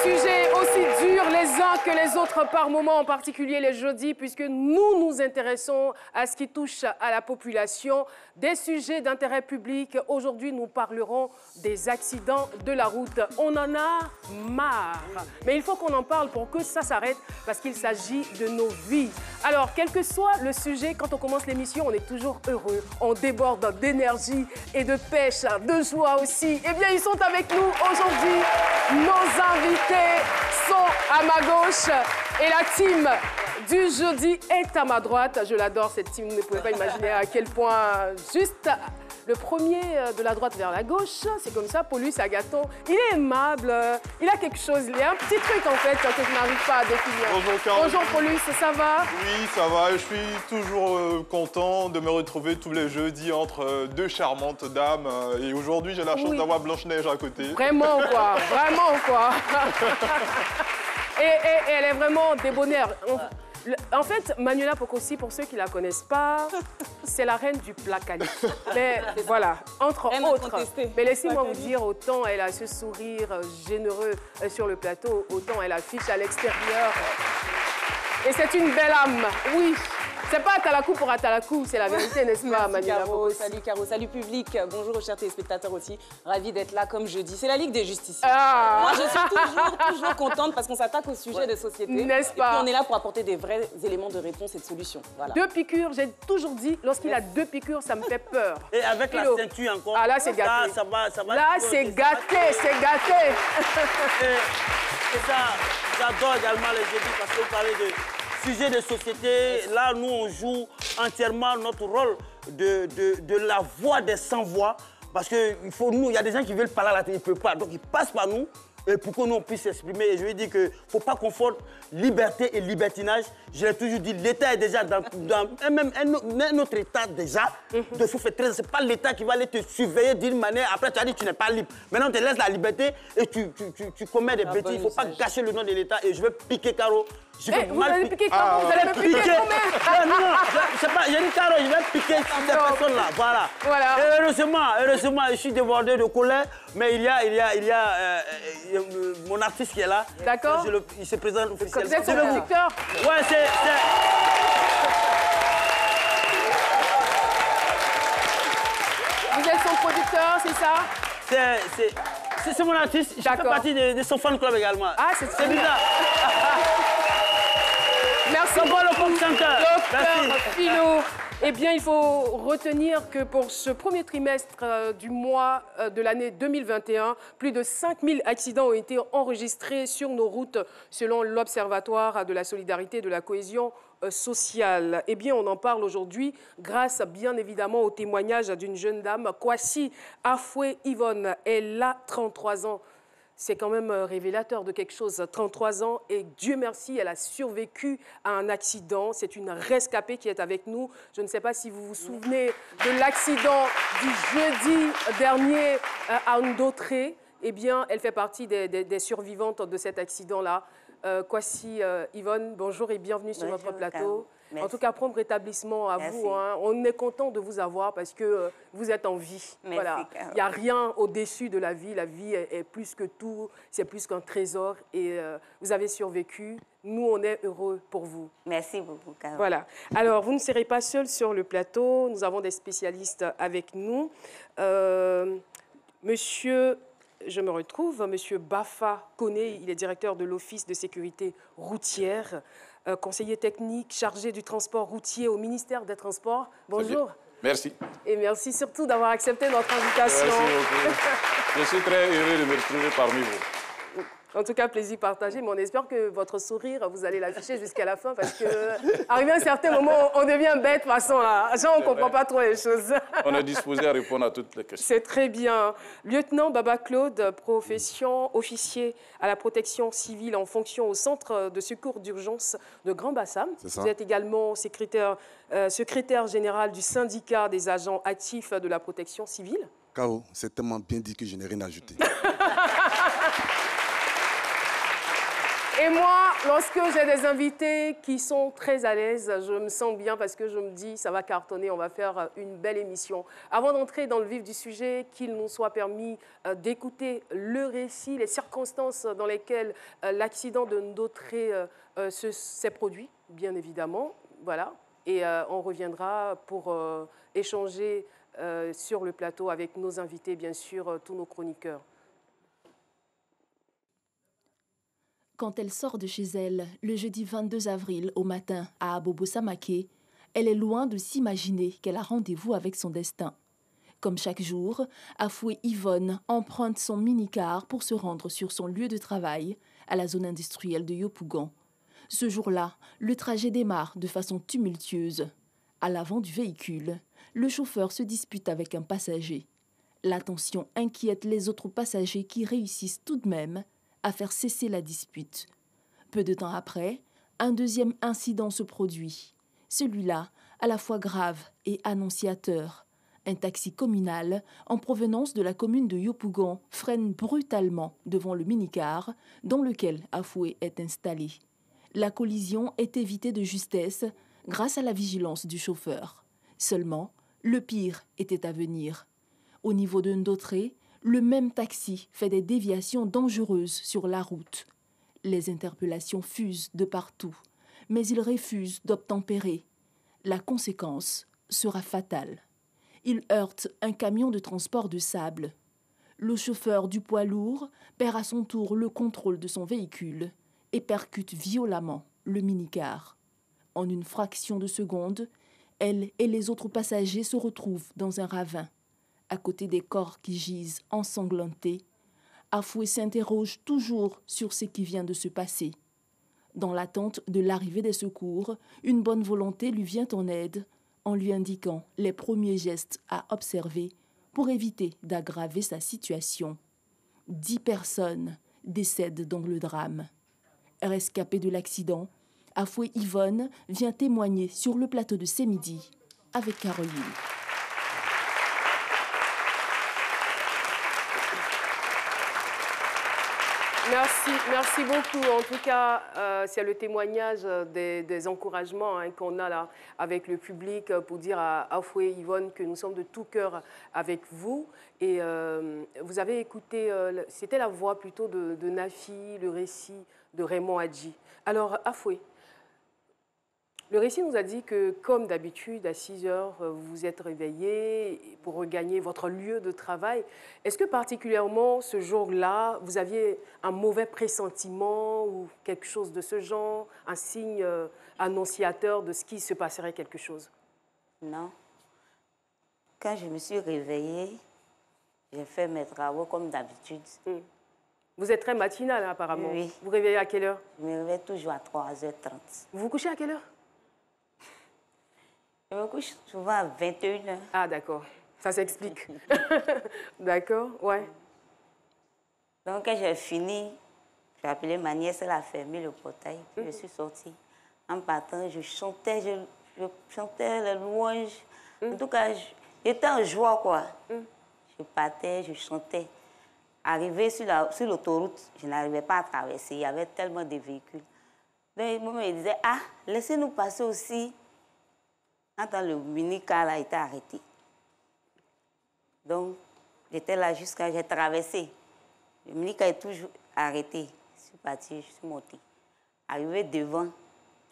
sujets aussi durs les uns que les autres par moment, en particulier les jeudis, puisque nous nous intéressons à ce qui touche à la population, des sujets d'intérêt public. Aujourd'hui, nous parlerons des accidents de la route. On en a marre. Mais il faut qu'on en parle pour que ça s'arrête, parce qu'il s'agit de nos vies. Alors, quel que soit le sujet, quand on commence l'émission, on est toujours heureux. On déborde d'énergie et de pêche, de joie aussi. Eh bien, ils sont avec nous aujourd'hui. Nos invités sont à ma gauche et la team du jeudi est à ma droite. Je l'adore, cette team. Vous ne pouvez pas imaginer à quel point juste le premier de la droite vers la gauche, c'est comme ça, Paulus Agathon. Il est aimable, il a quelque chose, il y a un petit truc en fait que je n'arrive pas à définir. Bonjour Caroline. Bonjour Paulus, ça va? Oui, ça va. Je suis toujours content de me retrouver tous les jeudis entre deux charmantes dames. Et aujourd'hui, j'ai la chance d'avoir Blanche-Neige à côté. Vraiment quoi, vraiment quoi. et elle est vraiment débonnaire. En fait, Manuela Pocosi, pour ceux qui ne la connaissent pas, c'est la reine du plat quali. Mais voilà, entre autres. Mais laissez-moi vous dire, autant elle a ce sourire généreux sur le plateau, autant elle affiche à l'extérieur. Et c'est une belle âme, oui. C'est pas Atalakou pour Atalakou, c'est la vérité, n'est-ce pas, Manuela Pocosi? Salut Caro, salut public, bonjour aux chers téléspectateurs aussi. Ravi d'être là comme jeudi. C'est la Ligue des Justiciers. Moi, je suis toujours contente parce qu'on s'attaque au sujet de société. N'est-ce pas? Et puis on est là pour apporter des vrais éléments de réponse et de solution. Voilà. 2 piqûres, j'ai toujours dit, lorsqu'il a 2 piqûres, ça me fait peur. Et avec la ceinture encore. Ah là, c'est gâté. Ça va. Là, c'est gâté, c'est gâté. Et ça, j'adore également les jeudis parce que vous parlez de sujet de société. Là, nous, on joue entièrement notre rôle de la voix des sans-voix. Parce qu'il il y a des gens qui veulent parler à la télé, ils ne peuvent pas. Donc, ils passent par nous et pour que nous, on puisse s'exprimer. Et je lui dis qu'il ne faut pas confondre liberté et libertinage. Je l'ai toujours dit, l'État est déjà dans un autre État déjà. Donc, il faut faire très... Ce n'est pas l'État qui va aller te surveiller d'une manière. Après, tu as dit que tu n'es pas libre. Maintenant, on te laisse la liberté et tu commets des bêtises. Il ne faut pas gâcher le nom de l'État. Et je vais piquer Caro. Vous allez piquer Caro, vous allez me piquer combien? Non, je sais pas, j'ai dit Caro, je vais piquer ces personnes-là, voilà. Et heureusement, je suis débordé de colère, mais il y a mon artiste qui est là. D'accord. Il se présente officiellement. Vous êtes son producteur? Ouais, c'est... Vous êtes son producteur, c'est ça? C'est mon artiste, je fais partie de son fan club également. Ah, c'est bizarre. Merci beaucoup, Docteur Philo. Eh bien, il faut retenir que pour ce premier trimestre du mois de l'année 2021, plus de 5000 accidents ont été enregistrés sur nos routes, selon l'Observatoire de la solidarité et de la cohésion sociale. Eh bien, on en parle aujourd'hui grâce, bien évidemment, au témoignage d'une jeune dame, Kwasi Afoué Yvonne. Elle a 33 ans. C'est quand même révélateur de quelque chose. 33 ans et Dieu merci, elle a survécu à un accident. C'est une rescapée qui est avec nous. Je ne sais pas si vous vous souvenez de l'accident du jeudi dernier à Ndotré. Eh bien, elle fait partie des survivantes de cet accident-là. Kwasi Yvonne, bonjour et bienvenue sur notre plateau. En tout cas, prompt rétablissement à vous. Hein. On est content de vous avoir parce que vous êtes en vie. Voilà. Il n'y a rien au-dessus de la vie. La vie est plus que tout. C'est plus qu'un trésor. Et vous avez survécu. Nous, on est heureux pour vous. Merci beaucoup, Carole. Voilà. Alors, vous ne serez pas seul sur le plateau. Nous avons des spécialistes avec nous. Monsieur... Je me retrouve, Monsieur Bafa Koné, il est directeur de l'Office de sécurité routière, conseiller technique chargé du transport routier au ministère des Transports. Bonjour. Merci. Et merci surtout d'avoir accepté notre invitation. Merci beaucoup. Je suis très heureux de me retrouver parmi vous. En tout cas, plaisir partagé, mais on espère que votre sourire, vous allez l'afficher jusqu'à la fin parce que, arrivé à un certain moment, on devient bête de façon là. Genre, on ne comprend pas trop les choses. On est disposé à répondre à toutes les questions. C'est très bien. Lieutenant Baba Claude, profession officier à la protection civile en fonction au centre de secours d'urgence de Grand Bassam. Vous êtes également secrétaire général du syndicat des agents actifs de la protection civile. Caro, c'est tellement bien dit que je n'ai rien à ajouter. Merci beaucoup. Merci beaucoup. Et moi, lorsque j'ai des invités qui sont très à l'aise, je me sens bien parce que je me dis, ça va cartonner, on va faire une belle émission. Avant d'entrer dans le vif du sujet, qu'il nous soit permis d'écouter le récit, les circonstances dans lesquelles l'accident de Ndautré s'est produit, bien évidemment. Voilà. Et on reviendra pour échanger sur le plateau avec nos invités, bien sûr, tous nos chroniqueurs. Quand elle sort de chez elle, le jeudi 22 avril au matin à Abobo-Samake, elle est loin de s'imaginer qu'elle a rendez-vous avec son destin. Comme chaque jour, Afoué Yvonne emprunte son mini-car pour se rendre sur son lieu de travail, à la zone industrielle de Yopougon. Ce jour-là, le trajet démarre de façon tumultueuse. À l'avant du véhicule, le chauffeur se dispute avec un passager. La tension inquiète les autres passagers qui réussissent tout de même à faire cesser la dispute. Peu de temps après, un deuxième incident se produit. Celui-là, à la fois grave et annonciateur. Un taxi communal en provenance de la commune de Yopougon freine brutalement devant le minicar dans lequel Afoué est installé. La collision est évitée de justesse grâce à la vigilance du chauffeur. Seulement, le pire était à venir. Au niveau de Ndautré, le même taxi fait des déviations dangereuses sur la route. Les interpellations fusent de partout, mais il refuse d'obtempérer. La conséquence sera fatale. Il heurte un camion de transport de sable. Le chauffeur du poids lourd perd à son tour le contrôle de son véhicule et percute violemment le minicar. En une fraction de seconde, elle et les autres passagers se retrouvent dans un ravin. À côté des corps qui gisent ensanglantés, Afoué s'interroge toujours sur ce qui vient de se passer. Dans l'attente de l'arrivée des secours, une bonne volonté lui vient en aide en lui indiquant les premiers gestes à observer pour éviter d'aggraver sa situation. 10 personnes décèdent dans le drame. Rescapée de l'accident, Afoué Yvonne vient témoigner sur le plateau de C'est Midi avec Caroline. Merci beaucoup. En tout cas, c'est le témoignage des encouragements qu'on a là avec le public pour dire à Afoué Yvonne que nous sommes de tout cœur avec vous. Et vous avez écouté, c'était la voix plutôt de Nafi, le récit de Raymond Hadji. Alors, Afoué, le récit nous a dit que, comme d'habitude, à 6 heures, vous vous êtes réveillé pour regagner votre lieu de travail. Est-ce que particulièrement ce jour-là, vous aviez un mauvais pressentiment ou quelque chose de ce genre, un signe annonciateur de ce qui se passerait quelque chose? Non. Quand je me suis réveillée, j'ai fait mes travaux comme d'habitude. Vous êtes très matinale, apparemment. Oui. Vous réveillez à quelle heure? Je me réveille toujours à 3h30. Vous vous couchez à quelle heure? Je me couche souvent à 21h. Ah, d'accord. Ça s'explique. D'accord, ouais. Donc, quand j'ai fini, j'ai appelé ma nièce, elle a fermé le portail, puis je suis sortie. En partant, je chantais les louanges. En tout cas, j'étais en joie, quoi. Je partais, je chantais. Arrivé sur l'autoroute, je n'arrivais pas à traverser. Il y avait tellement de véhicules. Donc, moi, je disais, ah, laissez-nous passer aussi. Quand le mini-car a été arrêté. Donc, j'étais là jusqu'à... J'ai traversé. Le mini-car est toujours arrêté. Je suis partie, je suis montée. Arrivé devant,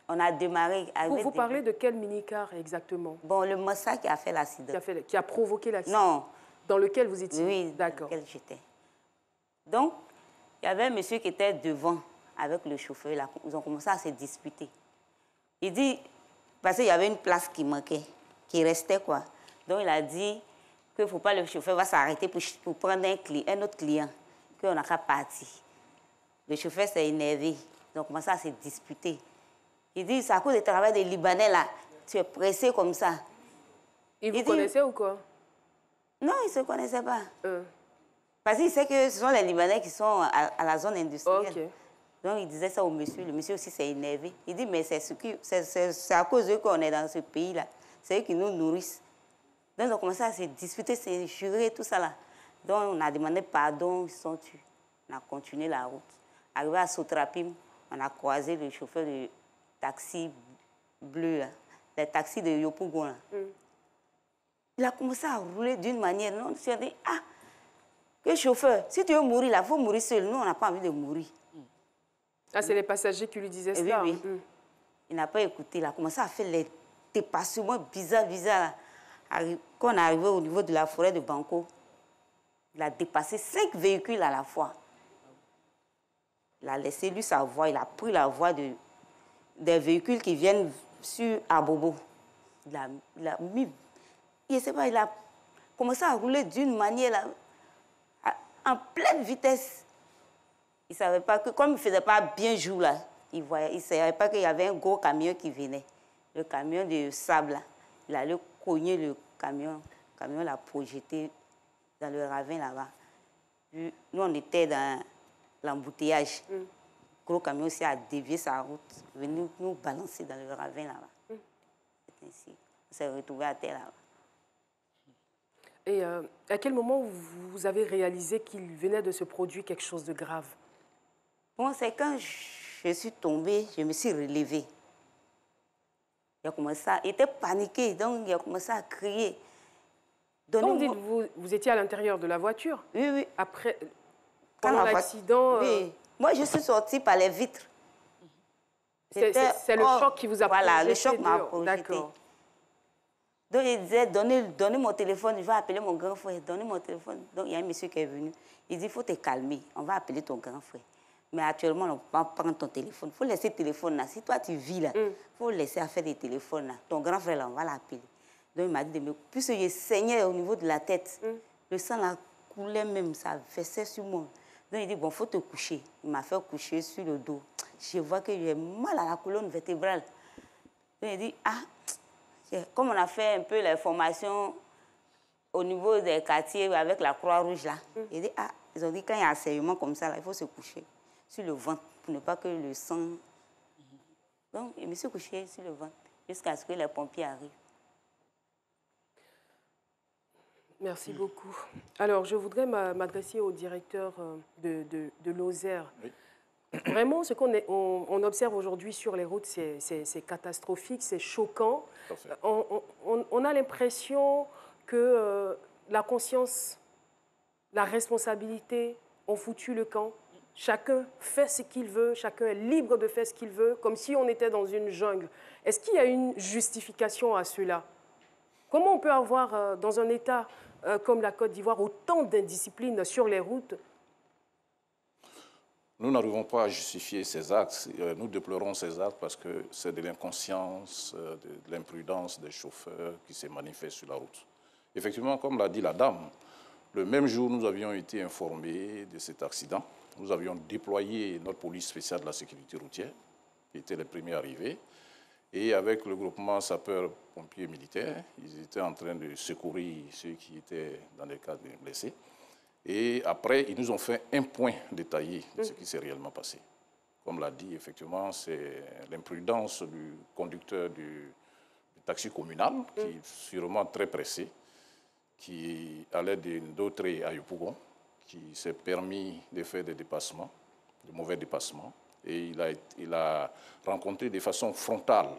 on a démarré. Vous parlez de quel mini-car exactement? Bon, le Mossa qui a fait l'accident. Qui a provoqué l'accident? Non. Dans lequel vous étiez? Oui, d'accord. Dans lequel j'étais. Donc, il y avait un monsieur qui était devant avec le chauffeur. Là. Ils ont commencé à se disputer. Il dit... Parce qu'il y avait une place qui manquait, qui restait, quoi. Donc, il a dit qu'il ne faut pas, le chauffeur va s'arrêter pour prendre un autre client, qu'on n'a qu'à partir. Le chauffeur s'est énervé. Ils ont commencé à se disputer. Il dit, c'est à cause du travail des Libanais, là. Tu es pressé comme ça. Il vous connaissait ou quoi? Non, il ne se connaissait pas. Parce qu'il sait que ce sont les Libanais qui sont à la zone industrielle. Okay. Donc, il disait ça au monsieur. Le monsieur aussi s'est énervé. Il dit, mais c'est à cause d'eux qu'on est dans ce pays-là. C'est eux qui nous nourrissent. Donc, ils ont commencé à se disputer, se jurer, tout ça là. Donc, on a demandé pardon, ils sont tués. On a continué la route. Arrivé à Sotrapim, on a croisé le chauffeur de taxi bleu, là, les taxis de Yopougon. Là. Il a commencé à rouler d'une manière. Nous, on s'est dit, ah, que chauffeur, si tu veux mourir là, il faut mourir seul. Nous, on n'a pas envie de mourir. Ah, c'est les passagers qui lui disaient ça. Oui, oui. Il n'a pas écouté. Il a commencé à faire les dépassements bizarres. Quand on est arrivé au niveau de la forêt de Banco, il a dépassé 5 véhicules à la fois. Il a laissé lui sa voie. Il a pris la voie des véhicules qui viennent sur Abobo. Il a mis... Je sais pas, il a commencé à rouler d'une manière là, en pleine vitesse. Il ne savait pas que, comme il ne faisait pas bien jour là, il ne savait pas qu'il y avait un gros camion qui venait. Le camion de sable, là. Il allait cogner le camion. Le camion l'a projeté dans le ravin là-bas. Nous, on était dans l'embouteillage. Le gros camion aussi a dévié sa route, venu nous balancer dans le ravin là-bas. C'est ainsi. On s'est retrouvés à terre là-bas. Et à quel moment vous avez réalisé qu'il venait de se produire quelque chose de grave? Bon, c'est quand je suis tombée, je me suis relevée. Il a commencé il était paniqué, donc il a commencé à crier. Donc vous étiez à l'intérieur de la voiture? Oui, oui. Après, pendant l'accident... Oui. Moi, je suis sortie par les vitres. C'est le choc qui vous a projeté? Voilà, le choc m'a projeté. D'accord. Donc, il disait, donnez mon téléphone, je vais appeler mon grand frère, donnez mon téléphone. Donc, il y a un monsieur qui est venu. Il dit, il faut te calmer, on va appeler ton grand frère. Mais actuellement, on ne peut pas prendre ton téléphone. Il faut laisser le téléphone là. Si toi, tu vis là, il faut laisser à faire des téléphones là. Ton grand frère là, on va l'appeler. Donc, il m'a dit, puisque je saignais au niveau de la tête, le sang là coulait même, ça versait sur moi. Donc, il dit, bon, il faut te coucher. Il m'a fait coucher sur le dos. Je vois que j'ai mal à la colonne vertébrale. Donc, il dit, ah, comme on a fait un peu les formations au niveau des quartiers avec la Croix-Rouge là, il dit, ah, ils ont dit, quand il y a un saignement comme ça, là, il faut se coucher sur le ventre pour ne pas que le sang... Donc, je me suis couché sur le ventre jusqu'à ce que les pompiers arrivent. Merci beaucoup. Alors, je voudrais m'adresser au directeur de Lozère. Oui. Vraiment, ce qu'on observe aujourd'hui sur les routes, c'est catastrophique, c'est choquant. On a l'impression que la conscience, la responsabilité ont foutu le camp. Chacun fait ce qu'il veut, chacun est libre de faire ce qu'il veut, comme si on était dans une jungle. Est-ce qu'il y a une justification à cela? Comment on peut avoir, dans un État comme la Côte d'Ivoire, autant d'indiscipline sur les routes? Nous n'arrivons pas à justifier ces actes. Nous déplorons ces actes parce que c'est de l'inconscience, de l'imprudence des chauffeurs qui se manifestent sur la route. Effectivement, comme l'a dit la dame, le même jour, nous avions été informés de cet accident. Nous avions déployé notre police spéciale de la sécurité routière, qui était les premiers arrivés. Et avec le groupement sapeurs-pompiers militaires, ils étaient en train de secourir ceux qui étaient dans les cas de blessés. Et après, ils nous ont fait un point détaillé de ce qui s'est réellement passé. Comme l'a dit, effectivement, c'est l'imprudence du conducteur du taxi communal, qui est sûrement très pressé, qui allait d'Autré à Yopougon, qui s'est permis de faire des dépassements, de mauvais dépassements. Et il a rencontré de façon frontale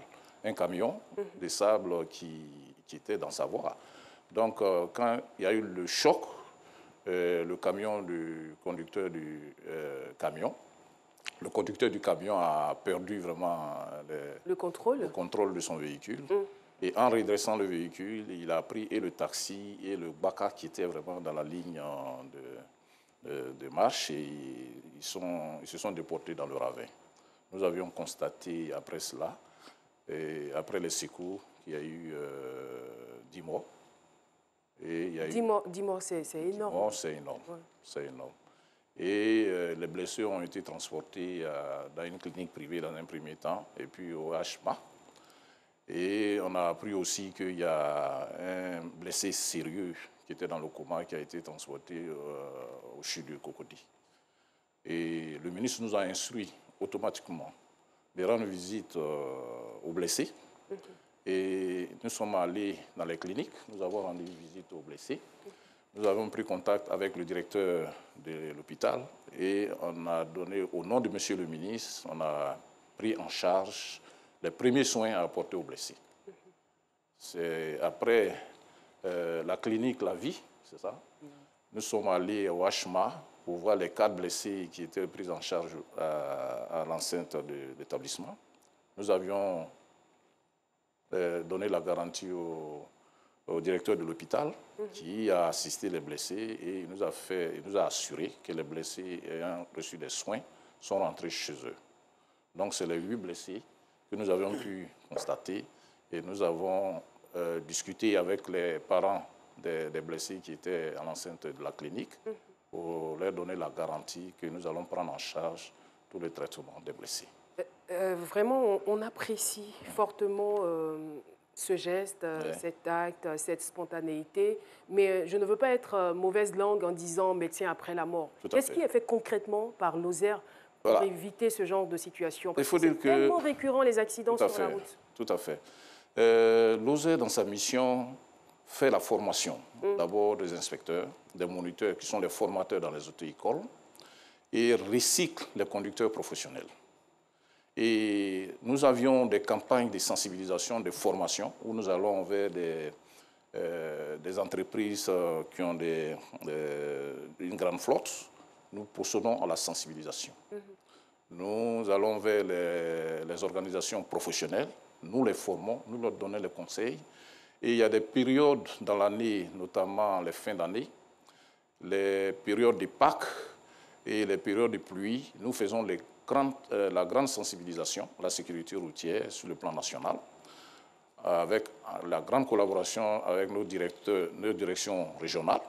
un camion de sable qui était dans sa voie. Donc, quand il y a eu le choc, le conducteur du camion a perdu vraiment le contrôle de son véhicule. Et en redressant le véhicule, il a pris et le taxi et le baka qui étaient vraiment dans la ligne de marche et ils se sont déportés dans le ravin. Nous avions constaté après cela, et après les secours, qu'il y a eu 10 morts. 10 morts, c'est énorme. C'est énorme, ouais. C'est énorme. Et les blessés ont été transportés dans une clinique privée dans un premier temps, et puis au HMA. Et on a appris aussi qu'il y a un blessé sérieux qui était dans le coma, qui a été transporté au CHU de Cocody. Et le ministre nous a instruit automatiquement de rendre visite aux blessés. Et nous sommes allés dans les cliniques, nous avons rendu visite aux blessés nous avons pris contact avec le directeur de l'hôpital et on a donné, au nom de Monsieur le ministre, on a pris en charge les premiers soins à apporter aux blessés. C'est après la clinique La Vie, c'est ça? Nous sommes allés au HMA pour voir les 4 blessés qui étaient pris en charge à l'enceinte de l'établissement. Nous avions donné la garantie au directeur de l'hôpital qui a assisté les blessés et il nous a assuré que les blessés ayant reçu des soins sont rentrés chez eux. Donc c'est les 8 blessés que nous avions pu constater et nous avons discuté avec les parents des blessés qui étaient à l'enceinte de la clinique pour leur donner la garantie que nous allons prendre en charge tous les traitements des blessés. Vraiment, on apprécie fortement ce geste, cet acte, cette spontanéité, mais je ne veux pas être mauvaise langue en disant médecin après la mort. Qu'est-ce qui est fait concrètement par Lozère pour éviter ce genre de situation? Parce que c'est tellement récurrent les accidents sur la route. Tout à fait. Lozère, dans sa mission, fait la formation, d'abord des inspecteurs, des moniteurs qui sont les formateurs dans les auto-écoles et recycle les conducteurs professionnels. Et nous avions des campagnes de sensibilisation, de formation, où nous allons vers des entreprises qui ont une grande flotte. Nous procédons à la sensibilisation. Nous allons vers les organisations professionnelles, nous les formons, nous leur donnons les conseils. Et il y a des périodes dans l'année, notamment les fins d'année, les périodes de Pâques et les périodes de pluie, nous faisons la grande sensibilisation à la sécurité routière sur le plan national, avec la grande collaboration avec nos directions régionales,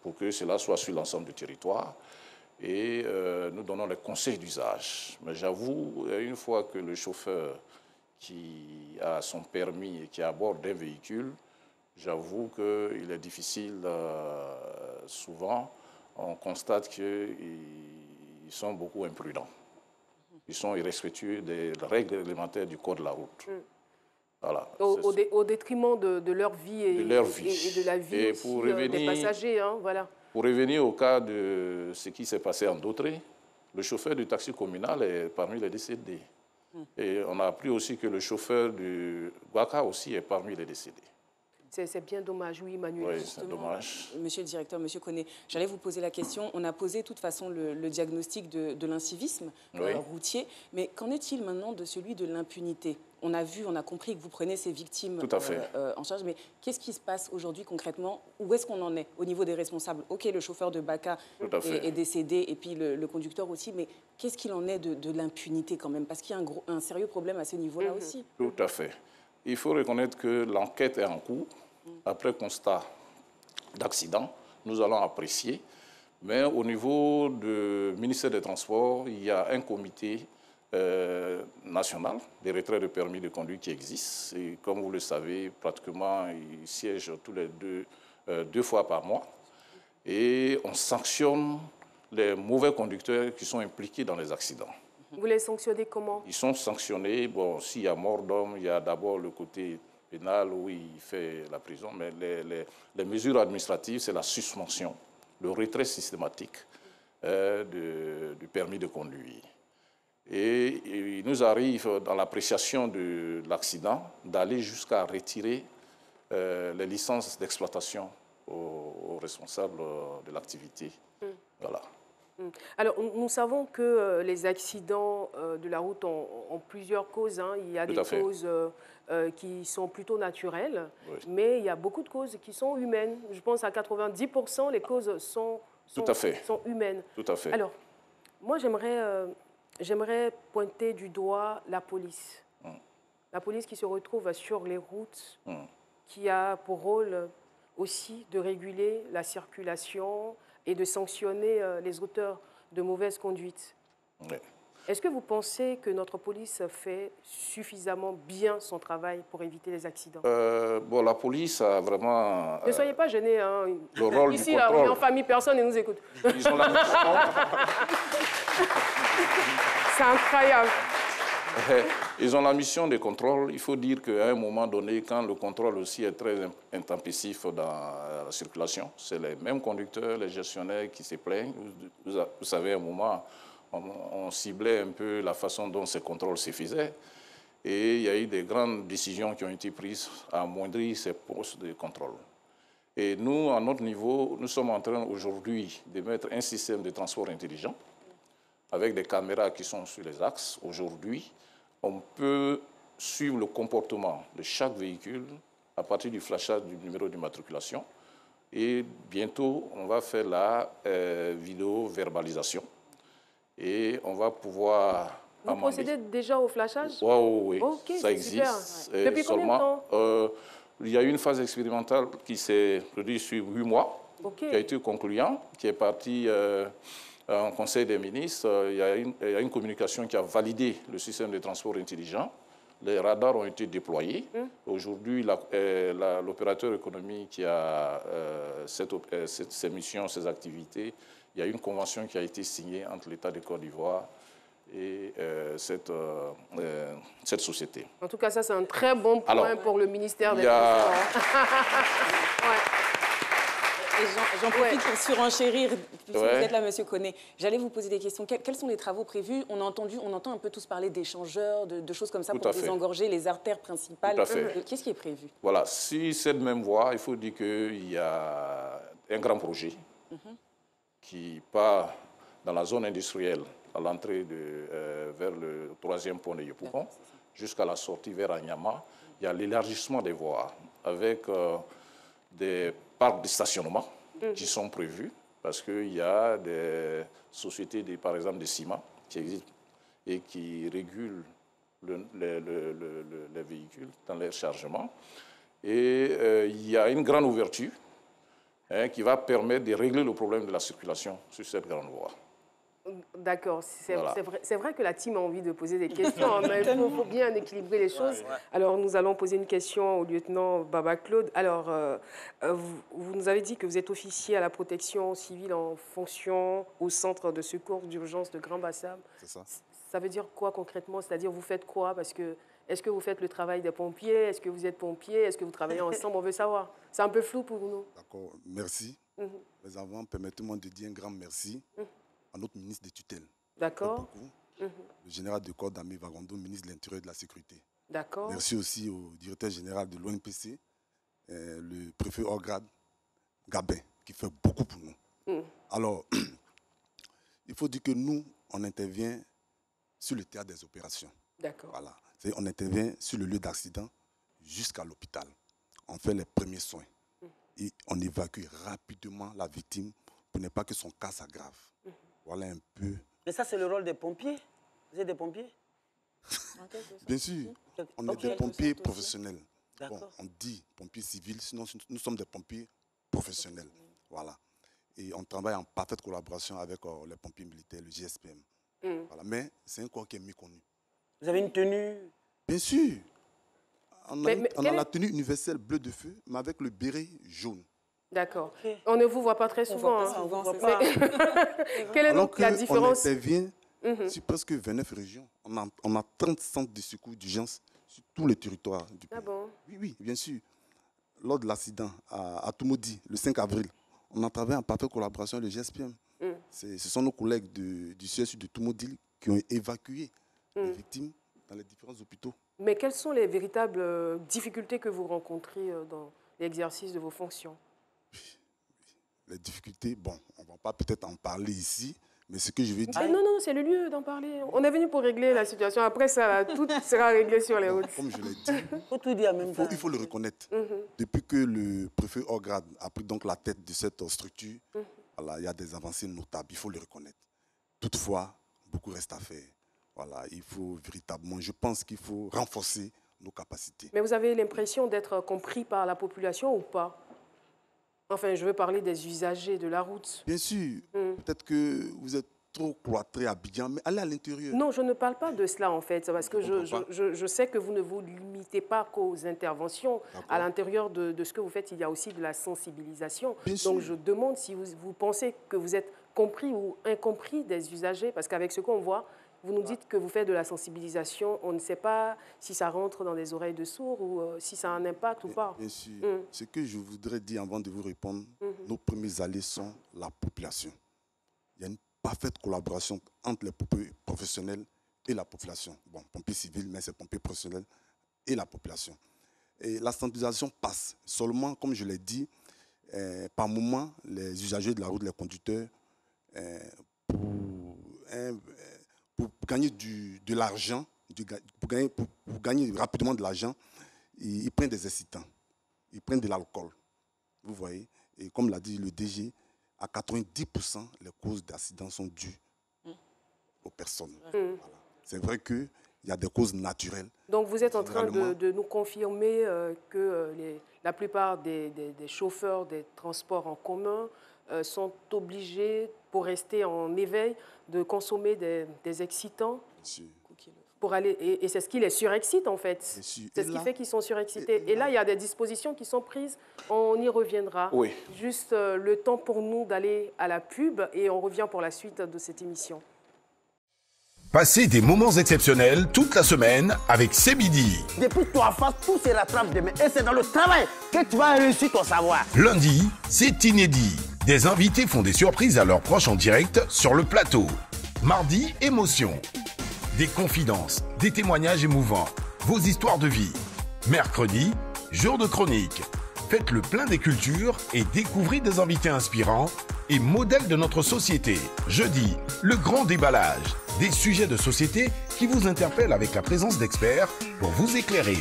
pour que cela soit sur l'ensemble du territoire. Et nous donnons les conseils d'usage. Mais j'avoue, une fois que le chauffeur qui a son permis et qui aborde un véhicule, j'avoue qu'il est difficile, souvent, on constate qu'ils sont beaucoup imprudents. Ils sont irrespectueux des règles réglementaires du code de la route. Voilà. Au détriment de leur vie et de la vie et aussi, des passagers. Hein, voilà. Pour revenir au cas de ce qui s'est passé en Dautré, le chauffeur du taxi communal est parmi les décédés. Et on a appris aussi que le chauffeur du Gwaka aussi est parmi les décédés. C'est bien dommage, oui, Emmanuel. Oui, c'est dommage. Monsieur le directeur, monsieur Koné, j'allais vous poser la question. On a posé de toute façon le diagnostic de l'incivisme routier, mais qu'en est-il maintenant de celui de l'impunité? On a vu, on a compris que vous prenez ces victimes en charge, mais qu'est-ce qui se passe aujourd'hui concrètement? Où est-ce qu'on en est au niveau des responsables? Ok, le chauffeur de Baka est décédé et puis le conducteur aussi, mais qu'est-ce qu'il en est de l'impunité quand même? Parce qu'il y a un sérieux problème à ce niveau-là aussi. Tout à fait. Il faut reconnaître que l'enquête est en cours. Après constat d'accident, nous allons apprécier. Mais au niveau du ministère des Transports, il y a un comité national des retraits de permis de conduire qui existe. Et comme vous le savez, pratiquement, il siège tous les deux fois par mois. Et on sanctionne les mauvais conducteurs qui sont impliqués dans les accidents. Vous les sanctionnez comment? Ils sont sanctionnés. Bon, s'il y a mort d'homme, il y a d'abord le côté pénal où il fait la prison, mais les mesures administratives, c'est la suspension, le retrait systématique du permis de conduire. Et il nous arrive, dans l'appréciation de l'accident, d'aller jusqu'à retirer les licences d'exploitation aux responsables de l'activité. Voilà. Alors, nous savons que les accidents de la route ont plusieurs causes. Hein. Il y a des causes qui sont plutôt naturelles, mais il y a beaucoup de causes qui sont humaines. Je pense à 90%, les causes sont humaines. Tout à fait. Alors, moi, j'aimerais pointer du doigt la police. La police qui se retrouve sur les routes, qui a pour rôle aussi de réguler la circulation et de sanctionner les auteurs de mauvaise conduite. Est-ce que vous pensez que notre police fait suffisamment bien son travail pour éviter les accidents? Bon, la police a vraiment... ne soyez pas gênés. Hein. Le rôle ici, du là, contrôle. on est en famille, personne ne nous écoute. Ils ont la mission. C'est incroyable. Ils ont la mission de contrôle. Il faut dire qu'à un moment donné, quand le contrôle aussi est très intempestif dans la circulation, c'est les mêmes conducteurs, les gestionnaires qui se plaignent. Vous savez, à un moment, on ciblait un peu la façon dont ces contrôles se faisaient. Et il y a eu des grandes décisions qui ont été prises à amoindrir ces postes de contrôle. Et nous, à notre niveau, nous sommes en train aujourd'hui de mettre un système de transport intelligent avec des caméras qui sont sur les axes. Aujourd'hui, on peut suivre le comportement de chaque véhicule à partir du flashage du numéro d'immatriculation. Et bientôt, on va faire la vidéo-verbalisation. Et on va pouvoir... Vous procédez déjà au flashage? Oui, okay, ça existe. Ouais. Depuis combien de temps? Il y a eu une phase expérimentale qui s'est produite sur 8 mois, qui a été concluant, qui est partie en Conseil des ministres. Il y a une communication qui a validé le système de transport intelligent. Les radars ont été déployés. Aujourd'hui, l'opérateur économique qui a ses missions, ses activités, il y a une convention qui a été signée entre l'État de Côte d'Ivoire et cette société. En tout cas, ça, c'est un très bon point pour le ministère des Transports. J'en profite pour surenchérir, puisque vous êtes là, Monsieur Koné. J'allais vous poser des questions. Quels sont les travaux prévus? On entend un peu tous parler d'échangeurs, de choses comme ça pour désengorger les artères principales. Qu'est-ce qui est prévu? Voilà, sur cette même voie, il faut dire qu'il y a un grand projet qui part dans la zone industrielle, à l'entrée vers le 3e pont de Yopougon, jusqu'à la sortie vers Anyama. Il y a l'élargissement des voies avec des parcs de stationnement qui sont prévus parce qu'il y a des sociétés, par exemple, de ciment qui existent et qui régulent les véhicules dans leur chargement. Et il y a une grande ouverture qui va permettre de régler le problème de la circulation sur cette grande voie. D'accord, c'est vrai que la team a envie de poser des questions, mais il faut bien équilibrer les choses. Alors, nous allons poser une question au lieutenant Baba Claude. Alors, vous nous avez dit que vous êtes officier à la protection civile en fonction au centre de secours d'urgence de Grand Bassam. C'est ça. Ça veut dire quoi concrètement? C'est-à-dire, vous faites quoi? Parce que, est-ce que vous faites le travail des pompiers? Est-ce que vous êtes pompier? Est-ce que vous travaillez ensemble? On veut savoir. C'est un peu flou pour nous. D'accord, merci. Mais avant, permettez-moi de dire un grand merci à notre ministre de tutelle. D'accord. Le général de corps d'armée Vagondo, ministre de l'Intérieur et de la Sécurité. D'accord. Merci aussi au directeur général de l'ONPC, le préfet hors grade, Gabin, qui fait beaucoup pour nous. Alors, il faut dire que nous, on intervient sur le théâtre des opérations. D'accord. Voilà. On intervient sur le lieu d'accident jusqu'à l'hôpital. On fait les premiers soins. Et on évacue rapidement la victime pour ne pas que son cas s'aggrave. Voilà un peu. Et ça, c'est le rôle des pompiers? Vous êtes des pompiers? Bien sûr. On est des pompiers professionnels. Bon, on dit pompiers civils, sinon nous sommes des pompiers professionnels. Voilà. Et on travaille en parfaite collaboration avec les pompiers militaires, le GSPM. Voilà. Mais c'est un corps qui est méconnu. Vous avez une tenue? Bien sûr. On a la tenue universelle bleu de feu, mais avec le béret jaune. D'accord. On ne vous voit pas très souvent. Quelle est donc la différence? On intervient sur presque 29 régions. On a 30 centres de secours d'urgence sur tous les territoires du pays. Ah bon? Oui, bien sûr. Lors de l'accident à Tumodi, le 5 avril, on a travaillé en parfaite collaboration avec le GSPM. Ce sont nos collègues du CSU de Tumodi qui ont évacué les victimes dans les différents hôpitaux. Mais quelles sont les véritables difficultés que vous rencontrez dans l'exercice de vos fonctions? Les difficultés, bon, on ne va pas peut-être en parler ici, mais ce que je vais dire... Non, c'est le lieu d'en parler. On est venu pour régler la situation. Après ça, tout sera réglé sur les routes. Comme je l'ai dit, faut tout dire en même temps. Il faut le reconnaître. Depuis que le préfet hors grade a pris donc la tête de cette structure, voilà, il y a des avancées notables, il faut le reconnaître. Toutefois, beaucoup reste à faire. Voilà, il faut véritablement, je pense qu'il faut renforcer nos capacités. Mais vous avez l'impression d'être compris par la population ou pas? Enfin, je veux parler des usagers de la route. Bien sûr. Peut-être que vous êtes trop cloîtré à Abidjan, mais allez à l'intérieur. Non, je ne parle pas de cela, en fait, parce que je sais que vous ne vous limitez pas qu'aux interventions. À l'intérieur de ce que vous faites, il y a aussi de la sensibilisation. Donc, je demande si vous pensez que vous êtes compris ou incompris des usagers, parce qu'avec ce qu'on voit, Vous nous dites que vous faites de la sensibilisation. On ne sait pas si ça rentre dans les oreilles de sourds ou si ça a un impact ou pas. Bien sûr. Ce que je voudrais dire avant de vous répondre, nos premiers alliés sont la population. Il y a une parfaite collaboration entre les pompiers professionnels et la population. Bon, pompiers civils, mais c'est pompiers professionnels et la population. Et la sensibilisation passe. Seulement, comme je l'ai dit, par moment, les usagers de la route, les conducteurs, pour gagner de l'argent, pour gagner rapidement de l'argent, ils prennent des excitants, ils prennent de l'alcool. Vous voyez? Et comme l'a dit le DG, à 90%, les causes d'accidents sont dues aux personnes. Voilà. C'est vrai qu'il y a des causes naturelles. Donc vous êtes en train de nous confirmer que la plupart des chauffeurs des transports en commun sont obligés, pour rester en éveil, de consommer des excitants pour aller, et c'est ce qui les surexcite en fait. C'est ce qui fait qu'ils sont surexcités. Et là, il y a des dispositions qui sont prises. On y reviendra. Oui. Juste le temps pour nous d'aller à la pub et on revient pour la suite de cette émission. Passez des moments exceptionnels toute la semaine avec C'est Midi. Depuis toi, face, tout se rattrape demain. Et c'est dans le travail que tu vas réussir ton savoir. Lundi, c'est inédit. Des invités font des surprises à leurs proches en direct sur le plateau. Mardi, émotion. Des confidences, des témoignages émouvants, vos histoires de vie. Mercredi, jour de chronique. Faites le plein des cultures et découvrez des invités inspirants et modèles de notre société. Jeudi, le grand déballage. Des sujets de société qui vous interpellent avec la présence d'experts pour vous éclairer.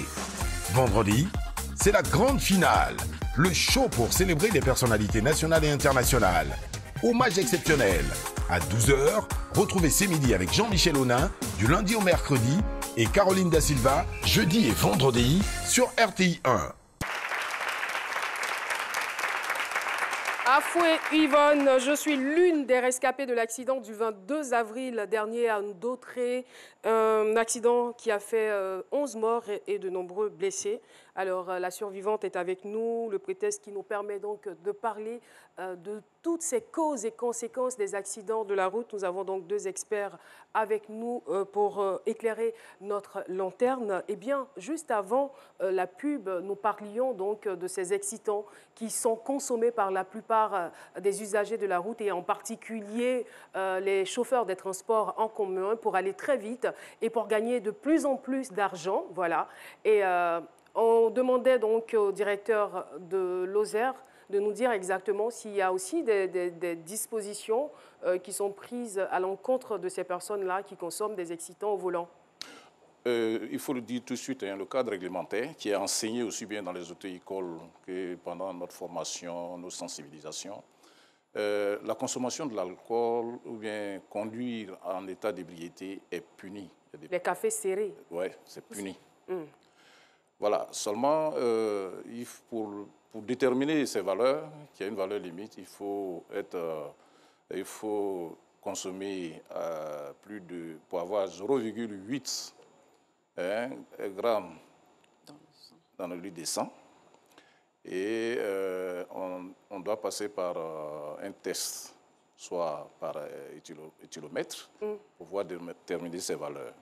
Vendredi, c'est la grande finale. Le show pour célébrer des personnalités nationales et internationales. Hommage exceptionnel. À 12h, retrouvez C'est Midi avec Jean-Michel Aunin du lundi au mercredi et Caroline Da Silva jeudi et vendredi sur RTI 1. Afoué Yvonne, je suis l'une des rescapées de l'accident du 22 avril dernier à Ndautré. Un accident qui a fait 11 morts et de nombreux blessés. Alors, la survivante est avec nous, le prétexte qui nous permet donc de parler de toutes ces causes et conséquences des accidents de la route. Nous avons donc deux experts avec nous pour éclairer notre lanterne. Eh bien, juste avant la pub, nous parlions donc de ces excitants qui sont consommés par la plupart des usagers de la route et en particulier les chauffeurs des transports en commun pour aller très vite et pour gagner de plus en plus d'argent. Voilà. Et on demandait donc au directeur de Lozère de nous dire exactement s'il y a aussi des dispositions qui sont prises à l'encontre de ces personnes-là qui consomment des excitants au volant. Il faut le dire tout de suite, hein, le cadre réglementaire qui est enseigné aussi bien dans les auto-écoles que pendant notre formation, nos sensibilisations. La consommation de l'alcool ou bien conduire en état d'ébriété est puni. Les cafés serrés. Oui, c'est puni. Voilà, seulement pour déterminer ces valeurs, qui a une valeur limite, il faut consommer pour avoir 0,8 grammes dans le litre de sang. Et on doit passer par un test, soit par éthylomètre, pour pouvoir déterminer ces valeurs.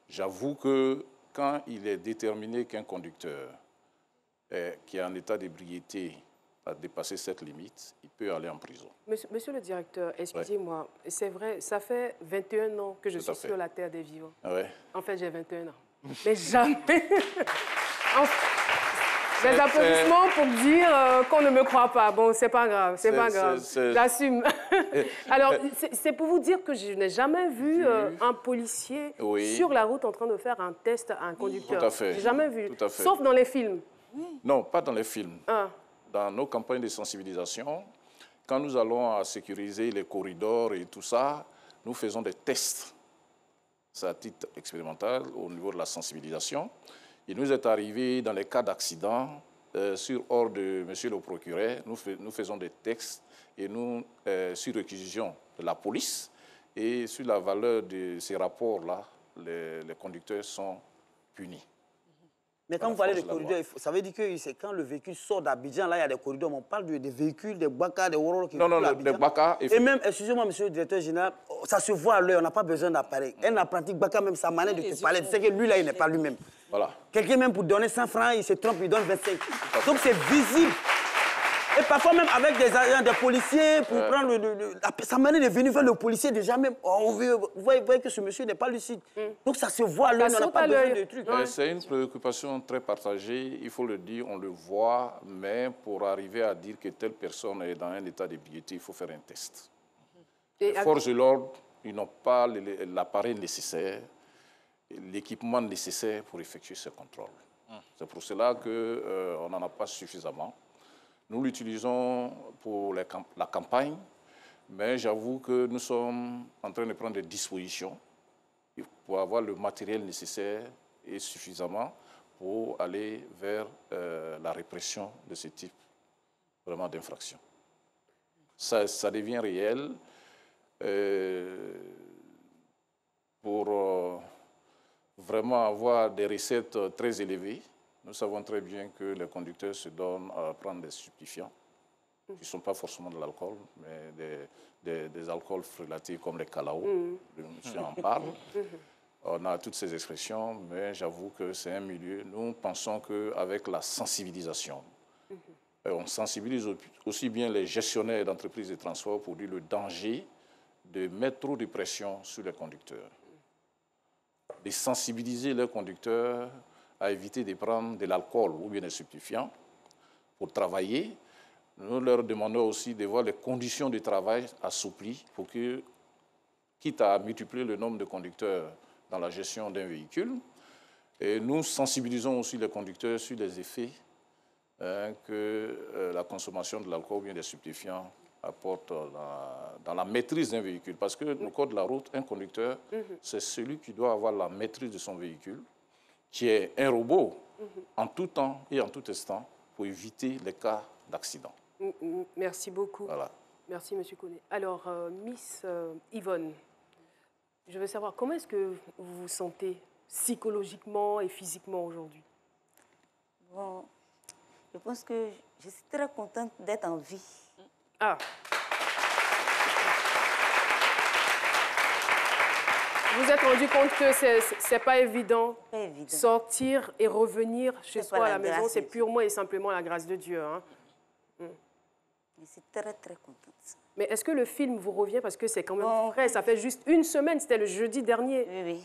J'avoue que quand il est déterminé qu'un conducteur qui est en état d'ébriété a dépassé cette limite, il peut aller en prison. Monsieur le directeur, excusez-moi, c'est vrai, ça fait 21 ans que je suis sur la terre des vivants. Ouais. En fait, j'ai 21 ans. Mais jamais... Des applaudissements pour dire qu'on ne me croit pas. Bon, c'est pas grave, c'est pas grave. J'assume. Alors, c'est pour vous dire que je n'ai jamais vu un policier sur la route en train de faire un test à un conducteur. Tout à fait. J'ai jamais vu. Tout à fait. Sauf dans les films. Non, pas dans les films. Dans nos campagnes de sensibilisation, quand nous allons à sécuriser les corridors et tout ça, nous faisons des tests. C'est à titre expérimental au niveau de la sensibilisation. Il nous est arrivé, dans les cas d'accident, sur ordre de monsieur le procureur, nous faisons des textes et nous, sur réquisition de la police, et sur la valeur de ces rapports-là, les conducteurs sont punis. Mais quand vous parlez de corridors, ça veut dire que c'est quand le véhicule sort d'Abidjan, là, il y a des corridors. On parle des véhicules, des Baka, des Wororo qui non, des Baka. Et même, excusez-moi, monsieur le directeur général, ça se voit à l'œil, on n'a pas besoin d'appareil. Un apprenti Baka, même sa manière de te parler, tu sais que lui, là, il n'est pas lui-même. Voilà. Quelqu'un, même pour donner 100 francs, il se trompe, il donne 25. Donc, c'est visible. Et parfois même avec des agents, des policiers, pour prendre sa manière de venir vers le policier, déjà même, vous voyez que ce monsieur n'est pas lucide. Donc ça se voit, là, on n'a pas besoin de trucs. C'est une préoccupation très partagée, il faut le dire, on le voit, mais pour arriver à dire que telle personne est dans un état d'ébriété, il faut faire un test. Les forces de l'ordre, ils n'ont pas l'appareil nécessaire, l'équipement nécessaire pour effectuer ce contrôle. C'est pour cela qu'on n'en a pas suffisamment. Nous l'utilisons pour la campagne, mais j'avoue que nous sommes en train de prendre des dispositions pour avoir le matériel nécessaire et suffisamment pour aller vers la répression de ce type vraiment d'infraction. Ça devient réel pour vraiment avoir des recettes très élevées. Nous savons très bien que les conducteurs se donnent à prendre des stupéfiants, qui ne sont pas forcément de l'alcool, mais des alcools frélatés comme les Kalao. Le monsieur en parle. On a toutes ces expressions, mais j'avoue que c'est un milieu. Nous pensons qu'avec la sensibilisation, on sensibilise aussi bien les gestionnaires d'entreprises de transport pour dire le danger de mettre trop de pression sur les conducteurs, de sensibiliser les conducteurs à éviter de prendre de l'alcool ou bien des stupéfiants pour travailler. Nous leur demandons aussi de voir les conditions de travail assouplies pour que, quitte à multiplier le nombre de conducteurs dans la gestion d'un véhicule, et nous sensibilisons aussi les conducteurs sur les effets que la consommation de l'alcool ou bien des stupéfiants apporte dans la maîtrise d'un véhicule. Parce que le code de la route, un conducteur, c'est celui qui doit avoir la maîtrise de son véhicule, qui est un robot en tout temps et en tout instant pour éviter les cas d'accident. Merci beaucoup. Voilà. Merci, M. Koné. Alors, Miss Yvonne, je veux savoir, comment est-ce que vous vous sentez psychologiquement et physiquement aujourd'hui? Bon, je pense que je suis très contente d'être en vie. Ah. Vous vous êtes rendu compte que c'est pas évident, sortir et revenir chez soi à la maison, c'est purement et simplement la grâce de Dieu. Hein? Je suis très, très contente. Mais est-ce que le film vous revient parce que c'est quand même frais? Ça fait juste une semaine, c'était le jeudi dernier. Oui, oui.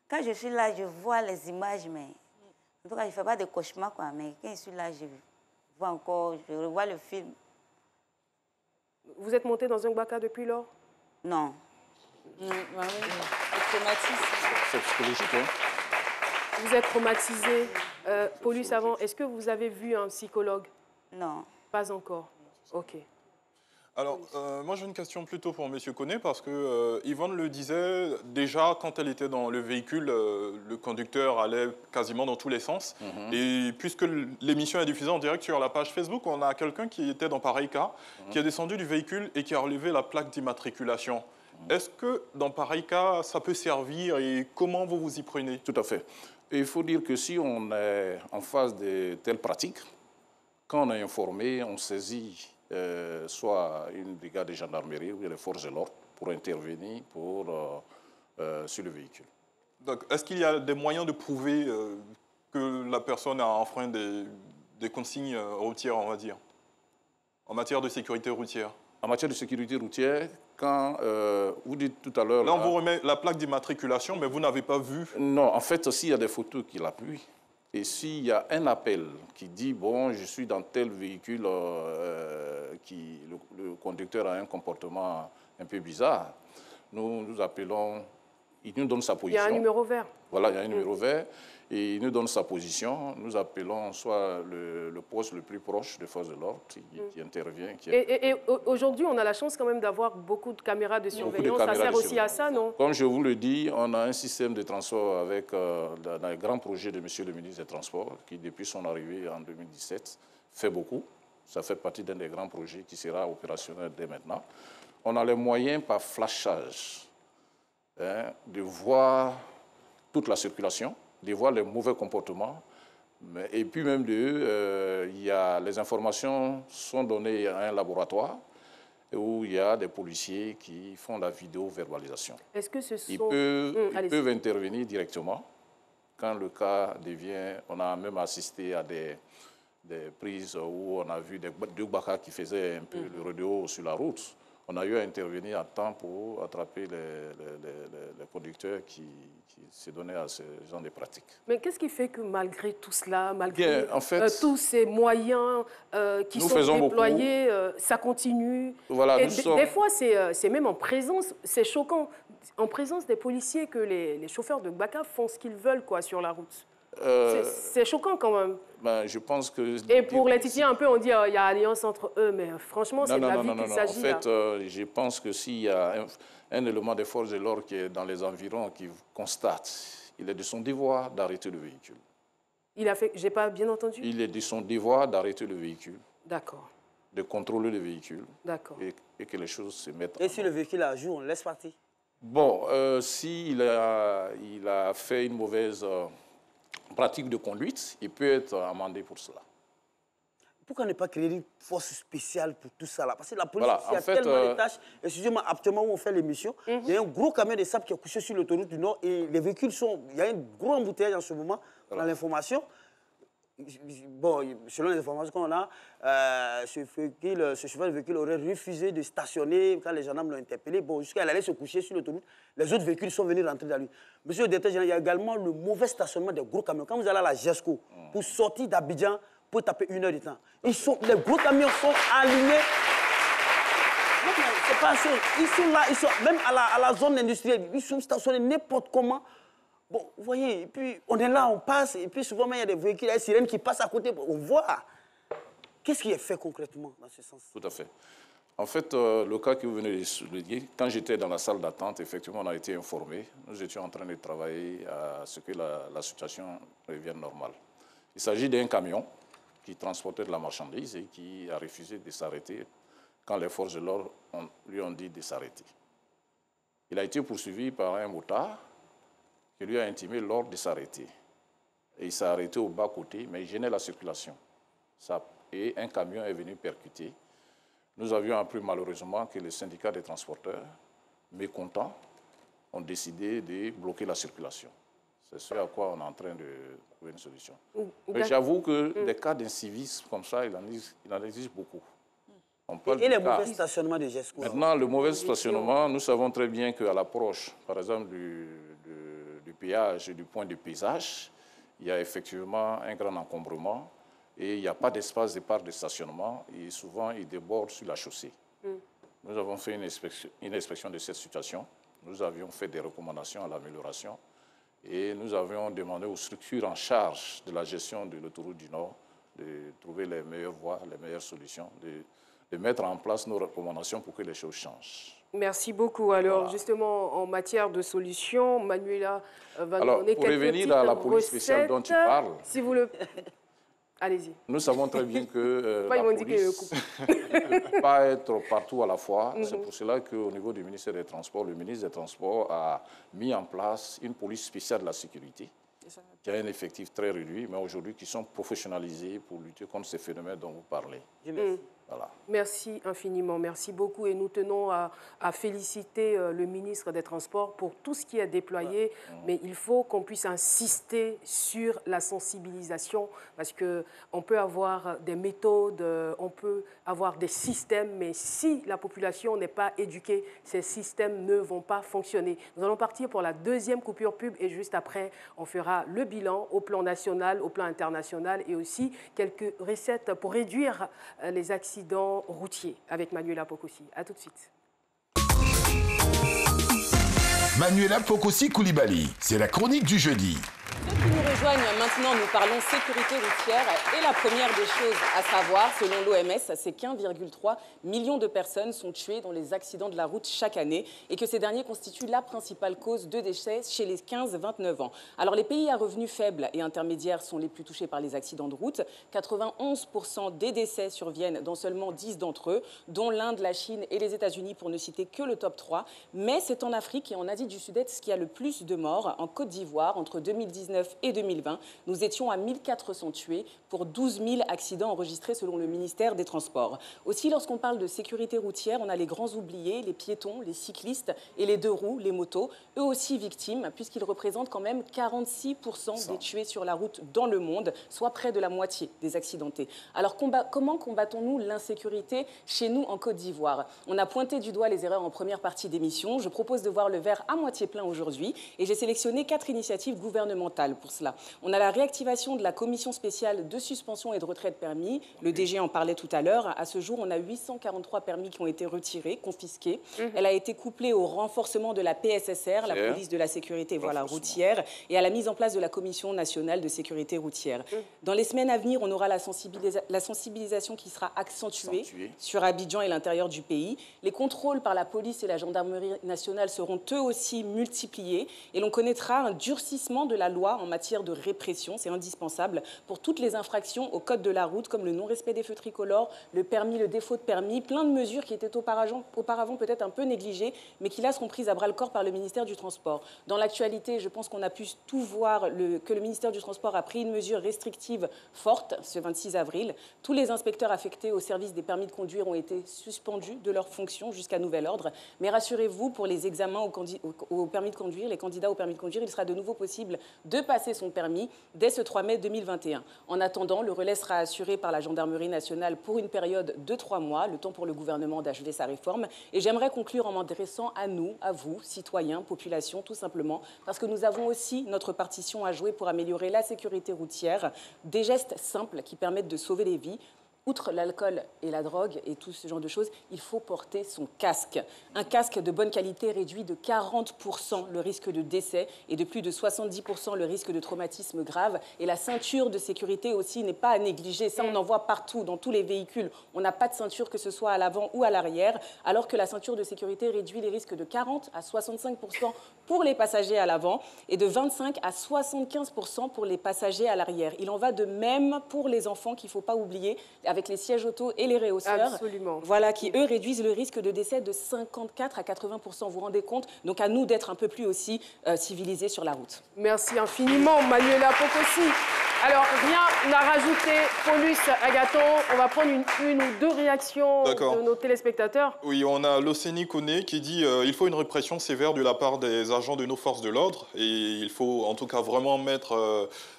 Quand je suis là, je vois les images, mais en tout cas, je ne fais pas de cauchemar, quoi. Mais quand je suis là, je vois encore, je revois le film. Vous êtes monté dans un Baka depuis lors? Non. C'est psychologique, hein? Vous êtes traumatisé. Paulus, avant, est-ce que vous avez vu un psychologue? Non. Pas encore. OK. Alors, moi j'ai une question plutôt pour M. Koné, parce que Yvonne le disait, déjà quand elle était dans le véhicule, le conducteur allait quasiment dans tous les sens. Et puisque l'émission est diffusée en direct sur la page Facebook, on a quelqu'un qui était dans pareil cas, qui est descendu du véhicule et qui a relevé la plaque d'immatriculation. Est-ce que dans pareil cas, ça peut servir et comment vous vous y prenez? Tout à fait. Et il faut dire que si on est en face de telles pratiques, quand on est informé, on saisit soit une brigade de gendarmerie ou les forces de l'ordre pour intervenir sur le véhicule. Est-ce qu'il y a des moyens de prouver que la personne a enfreint des consignes routières, on va dire, en matière de sécurité routière? En matière de sécurité routière, quand vous dites tout à l'heure... Là, on vous remet la plaque d'immatriculation, mais vous n'avez pas vu... Non, en fait, s'il y a des photos qui l'appuient, et s'il y a un appel qui dit, bon, je suis dans tel véhicule, le conducteur a un comportement un peu bizarre, nous appelons, il nous donne sa position. Il y a un numéro vert. Voilà, il y a un numéro vert, et il nous donne sa position. Nous appelons soit le poste le plus proche des forces de l'ordre qui intervient. Et aujourd'hui, on a la chance quand même d'avoir beaucoup de caméras de surveillance. Ça sert aussi à ça, non? Comme je vous le dis, on a un système de transport avec dans les grands projets de M. le ministre des Transports, qui depuis son arrivée en 2017 fait beaucoup. Ça fait partie d'un des grands projets qui sera opérationnel dès maintenant. On a les moyens par flashage de voir toute la circulation, de voir les mauvais comportements, Et puis même les informations sont données à un laboratoire où il y a des policiers qui font la vidéo-verbalisation. Est-ce que ce sont... Ils peuvent intervenir directement quand le cas devient... On a même assisté à des prises où on a vu deux bakas qui faisaient un peu le rodéo sur la route. On a eu à intervenir à temps pour attraper les conducteurs qui se donnaient à ce genre de pratiques. Mais qu'est-ce qui fait que malgré tout cela, malgré tous ces moyens qui sont déployés, ça continue? Voilà, des fois, c'est même en présence, c'est choquant, en présence des policiers que les chauffeurs de Gbaka font ce qu'ils veulent quoi, sur la route. C'est choquant quand même. Ben, je pense que... Et pour les titiller un peu, on dit qu'il y a alliance entre eux, mais franchement, c'est de la vie qu'il s'agit. En fait, je pense que s'il y a un élément des forces de l'ordre qui est dans les environs, qui constate, il est de son devoir d'arrêter le véhicule. Il a fait... J'ai pas bien entendu? Il est de son devoir d'arrêter le véhicule. D'accord. De contrôler le véhicule. D'accord. Et que les choses se mettent en ordre. Si le véhicule a jour, on le laisse partir? Bon, s'il a fait une mauvaise... pratique de conduite, il peut être amendé pour cela. Pourquoi ne pas créer une force spéciale pour tout ça là? Parce que la police, il y a tellement de tâches. Excusez-moi, actuellement où on fait l'émission, il y a un gros camion de sable qui est couché sur l'autoroute du Nord et les véhicules sont... Il y a un gros embouteillage en ce moment, dans l'information. Bon, selon les informations qu'on a, ce chauffeur de véhicule aurait refusé de stationner quand les gendarmes l'ont interpellé. Bon, jusqu'à elle allait se coucher sur l'autoroute. Les autres véhicules sont venus rentrer dans lui. Monsieur le directeur général, il y a également le mauvais stationnement des gros camions. Quand vous allez à la GESCO, pour sortir d'Abidjan, pour taper 1 heure de temps, les gros camions sont alignés. C'est pas sûr. Ils sont là, même à la zone industrielle, ils sont stationnés n'importe comment. Bon, vous voyez, et puis on est là, on passe, et puis souvent, il y a des véhicules, il y a des sirènes qui passent à côté, on voit. Qu'est-ce qui est fait concrètement dans ce sens? Tout à fait. En fait, le cas que vous venez de souligner, quand j'étais dans la salle d'attente, effectivement, on a été informés. Nous étions en train de travailler à ce que la situation revienne normale. Il s'agit d'un camion qui transportait de la marchandise et qui a refusé de s'arrêter quand les forces de l'ordre lui ont dit de s'arrêter. Il a été poursuivi par un motard qui lui a intimé l'ordre de s'arrêter. Et il s'est arrêté au bas-côté, mais il gênait la circulation. Et un camion est venu percuter. Nous avions appris malheureusement que les syndicats des transporteurs, mécontents, ont décidé de bloquer la circulation. C'est ce à quoi on est en train de trouver une solution. Mais j'avoue que des cas d'incivisme comme ça, il en existe beaucoup. Et les mauvais stationnements de GESCO? Maintenant, le mauvais stationnement, nous savons très bien qu'à l'approche, par exemple, du péage et du point de pesage, il y a effectivement un grand encombrement et il n'y a pas d'espace de part de stationnement et souvent, il déborde sur la chaussée. Nous avons fait une inspection de cette situation. Nous avions fait des recommandations à l'amélioration et nous avions demandé aux structures en charge de la gestion de l'autoroute du Nord de trouver les meilleures voies, les meilleures solutions, de mettre en place nos recommandations pour que les choses changent. Merci beaucoup. Alors, voilà. Justement, en matière de solutions, Manuela va nous donner quelques petites recettes. Pour revenir à la police spéciale dont tu parles, si vous le... Allez-y. Nous savons très bien que la police ne peut pas être partout à la fois. C'est pour cela qu'au niveau du ministère des Transports, le ministre des Transports a mis en place une police spéciale de la sécurité qui a un effectif très réduit, mais aujourd'hui qui sont professionnalisés pour lutter contre ces phénomènes dont vous parlez. Voilà. Merci infiniment, merci beaucoup. Et nous tenons à féliciter le ministre des Transports pour tout ce qui est déployé. Mais il faut qu'on puisse insister sur la sensibilisation parce qu'on peut avoir des méthodes, on peut avoir des systèmes, mais si la population n'est pas éduquée, ces systèmes ne vont pas fonctionner. Nous allons partir pour la deuxième coupure pub et juste après, on fera le bilan au plan national, au plan international et aussi quelques recettes pour réduire les accidents routiers avec Manuela Pokosi. À tout de suite. Manuela Pokosi Koulibaly, c'est la chronique du jeudi. Ceux qui nous rejoignent maintenant, nous parlons sécurité routière et la première des choses à savoir, selon l'OMS, c'est qu'1,3 million de personnes sont tuées dans les accidents de la route chaque année et que ces derniers constituent la principale cause de décès chez les 15-29 ans. Alors les pays à revenus faibles et intermédiaires sont les plus touchés par les accidents de route. 91% des décès surviennent dans seulement 10 d'entre eux, dont l'Inde, la Chine et les États-Unis pour ne citer que le top 3. Mais c'est en Afrique et en Asie du Sud-Est qu'il y a le plus de morts. En Côte d'Ivoire, entre 2019 et 2020, 2020, nous étions à 1400 tués pour 12 000 accidents enregistrés selon le ministère des Transports. Aussi, lorsqu'on parle de sécurité routière, on a les grands oubliés, les piétons, les cyclistes et les deux roues, les motos, eux aussi victimes, puisqu'ils représentent quand même 46% des tués sur la route dans le monde, soit près de la moitié des accidentés. Alors comment combattons-nous l'insécurité chez nous en Côte d'Ivoire? On a pointé du doigt les erreurs en première partie d'émission. Je propose de voir le verre à moitié plein aujourd'hui et j'ai sélectionné 4 initiatives gouvernementales pour cela. On a la réactivation de la commission spéciale de suspension et de retrait de permis. Le DG en parlait tout à l'heure. À ce jour, on a 843 permis qui ont été retirés, confisqués. Elle a été couplée au renforcement de la PSSR, la police de la sécurité routière, et à la mise en place de la Commission nationale de sécurité routière. Dans les semaines à venir, on aura la sensibilisation qui sera accentuée sur Abidjan et l'intérieur du pays. Les contrôles par la police et la gendarmerie nationale seront eux aussi multipliés et l'on connaîtra un durcissement de la loi en matière de répression. C'est indispensable pour toutes les infractions au code de la route, comme le non-respect des feux tricolores, le permis, le défaut de permis, plein de mesures qui étaient auparavant peut-être un peu négligées, mais qui là seront prises à bras-le-corps par le ministère du Transport. Dans l'actualité, je pense qu'on a pu tout voir que le ministère du Transport a pris une mesure restrictive forte ce 26 avril. Tous les inspecteurs affectés au service des permis de conduire ont été suspendus de leurs fonctions jusqu'à nouvel ordre. Mais rassurez-vous, pour les examens au permis de conduire, les candidats au permis de conduire, il sera de nouveau possible de passer son permis dès ce 3 mai 2021. En attendant, le relais sera assuré par la gendarmerie nationale pour une période de 3 mois, le temps pour le gouvernement d'achever sa réforme. Et j'aimerais conclure en m'adressant à nous, à vous, citoyens, population, tout simplement, parce que nous avons aussi notre partition à jouer pour améliorer la sécurité routière, des gestes simples qui permettent de sauver des vies. Outre l'alcool et la drogue et tout ce genre de choses, il faut porter son casque. Un casque de bonne qualité réduit de 40% le risque de décès et de plus de 70% le risque de traumatisme grave. Et la ceinture de sécurité aussi n'est pas à négliger. Ça, on en voit partout, dans tous les véhicules. On n'a pas de ceinture, que ce soit à l'avant ou à l'arrière, alors que la ceinture de sécurité réduit les risques de 40 à 65% pour les passagers à l'avant et de 25 à 75% pour les passagers à l'arrière. Il en va de même pour les enfants qu'il ne faut pas oublier, avec les sièges auto et les réhausseurs. Absolument. Voilà, qui, eux, réduisent le risque de décès de 54 à 80%. Vous vous rendez compte? Donc, à nous d'être un peu plus aussi civilisés sur la route. Merci infiniment, Manuela Pocosi. Alors, rien à rajouter. Paulus, Agathon, on va prendre une ou deux réactions de nos téléspectateurs. Oui, on a Loceni Koné qui dit il faut une répression sévère de la part des agents de nos forces de l'ordre et il faut en tout cas vraiment